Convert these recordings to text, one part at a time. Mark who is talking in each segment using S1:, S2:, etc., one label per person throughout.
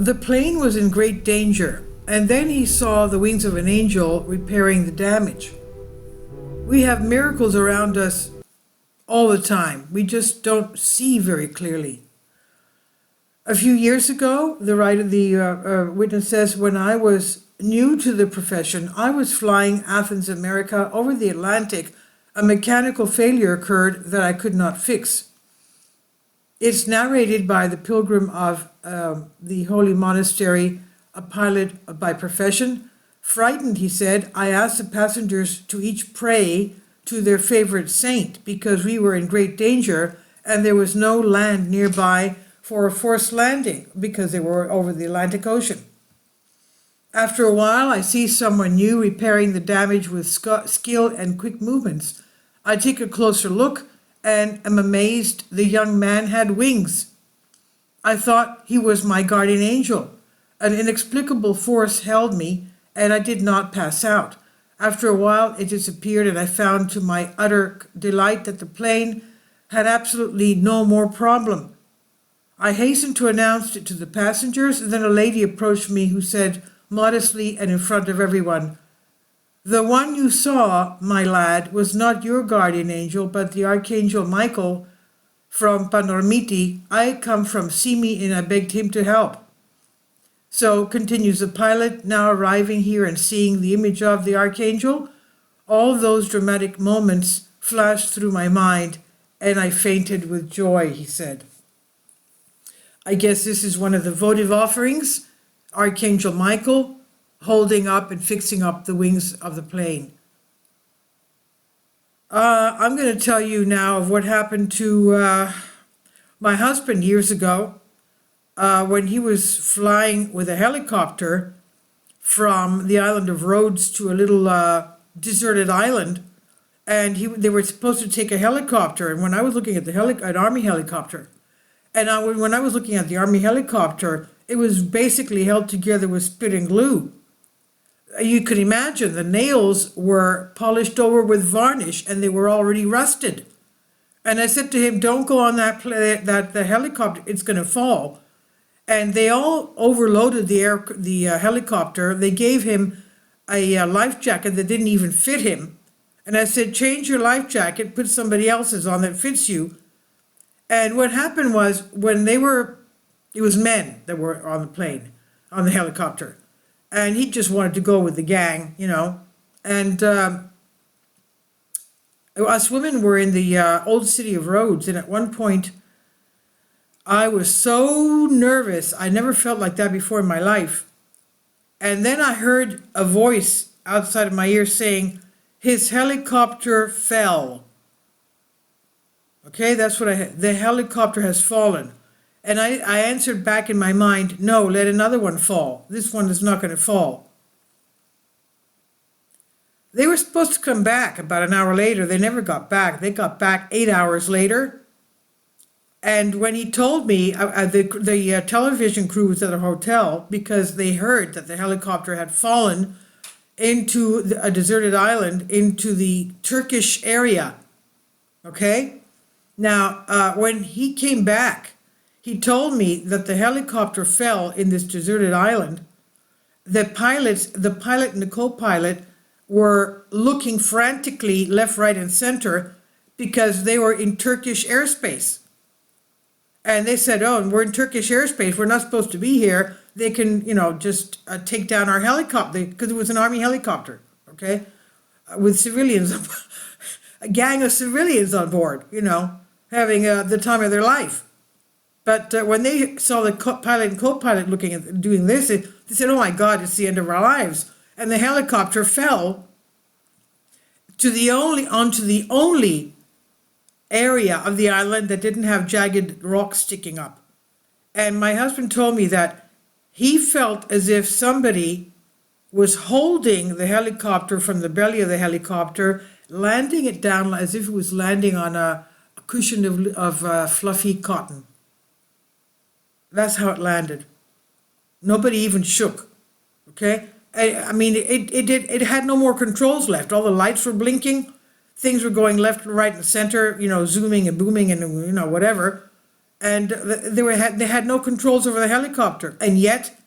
S1: The plane was in great danger, and then he saw the wings of an angel repairing the damage. We have miracles around us all the time. We just don't see very clearly. A few years ago, the witness says, when I was new to the profession, I was flying Athens, America, over the Atlantic. A mechanical failure occurred that I could not fix. It's narrated by the pilgrim of the holy monastery, a pilot by profession. Frightened, he said, I asked the passengers to each pray to their favorite saint because we were in great danger and there was no land nearby for a forced landing because they were over the Atlantic Ocean. After a while, I see someone new repairing the damage with skill and quick movements. I take a closer look and am amazed the young man had wings. I thought he was my guardian angel. An inexplicable force held me and I did not pass out. After a while, it disappeared and I found to my utter delight that the plane had absolutely no more problem. I hastened to announce it to the passengers, and then a lady approached me who said, modestly and in front of everyone, the one you saw, my lad, was not your guardian angel, but the Archangel Michael from Panormiti. I come from Simi and I begged him to help. So, continues the pilot, now arriving here and seeing the image of the Archangel, all those dramatic moments flashed through my mind and I fainted with joy, he said. I guess this is one of the votive offerings, Archangel Michael holding up and fixing up the wings of the plane. I'm going to tell you now of what happened to my husband years ago when he was flying with a helicopter from the island of Rhodes to a little deserted island, and they were supposed to take a helicopter. And when I was looking at an Army helicopter, when I was looking at the Army helicopter, it was basically held together with spit and glue. You could imagine the nails were polished over with varnish and they were already rusted. And I said to him, don't go on the helicopter, it's going to fall. And they all overloaded the helicopter. They gave him a life jacket that didn't even fit him. And I said, change your life jacket, put somebody else's on that fits you. And what happened was it was men that were on the plane, on the helicopter. And he just wanted to go with the gang, And us women were in the old city of Rhodes. And at one point, I was so nervous. I never felt like that before in my life. And then I heard a voice outside of my ear saying, his helicopter fell. Okay, that's what I had. The helicopter has fallen. And I answered back in my mind, no, let another one fall. This one is not going to fall. They were supposed to come back about an hour later. They never got back. They got back 8 hours later. And when he told me, the television crew was at a hotel because they heard that the helicopter had fallen into a deserted island into the Turkish area. Okay? Now, when he came back, he told me that the helicopter fell in this deserted island. The pilot and the co-pilot were looking frantically left, right, and center because they were in Turkish airspace. And they said, oh, we're in Turkish airspace. We're not supposed to be here. They can, just take down our helicopter because it was an Army helicopter, okay, with civilians, a gang of civilians on board, having the time of their life. But when they saw the pilot and co-pilot looking at doing this, they said, oh my God, it's the end of our lives. And the helicopter fell onto the only area of the island that didn't have jagged rocks sticking up. And my husband told me that he felt as if somebody was holding the helicopter from the belly of the helicopter, landing it down as if it was landing on a cushion of fluffy cotton. That's how it landed. Nobody even shook. Okay? I mean, it had no more controls left. All the lights were blinking. Things were going left and right and center, zooming and booming and, whatever. And they had no controls over the helicopter. And yet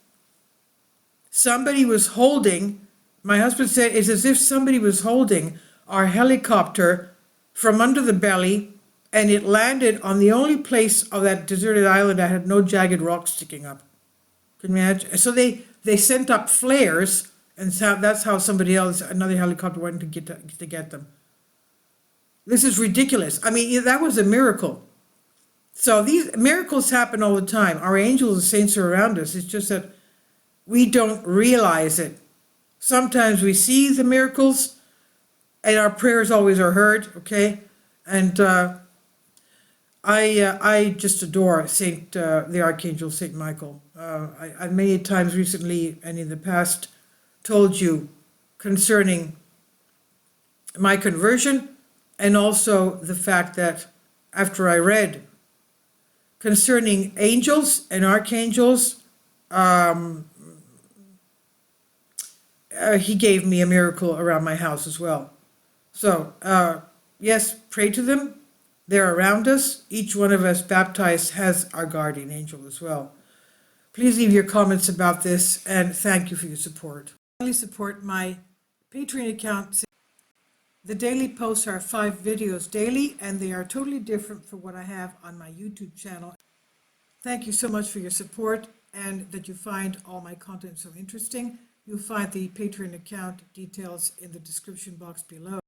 S1: somebody was holding, my husband said, it's as if somebody was holding our helicopter from under the belly, and it landed on the only place of that deserted island that had no jagged rocks sticking up. Can you imagine? So they sent up flares, and so that's how somebody else, another helicopter, went to get them. This is ridiculous. I mean, that was a miracle. So these miracles happen all the time. Our angels and saints are around us. It's just that we don't realize it. Sometimes we see the miracles, and our prayers always are heard. Okay, and I just adore the Archangel Saint Michael. I many times recently and in the past told you concerning my conversion, and also the fact that after I read concerning angels and archangels, he gave me a miracle around my house as well. So, yes, pray to them. They're around us. Each one of us baptized has our guardian angel as well. Please leave your comments about this, and thank you for your support. Finally, support my Patreon account. The daily posts are 5 videos daily, and they are totally different from what I have on my YouTube channel. Thank you so much for your support, and that you find all my content so interesting. You'll find the Patreon account details in the description box below.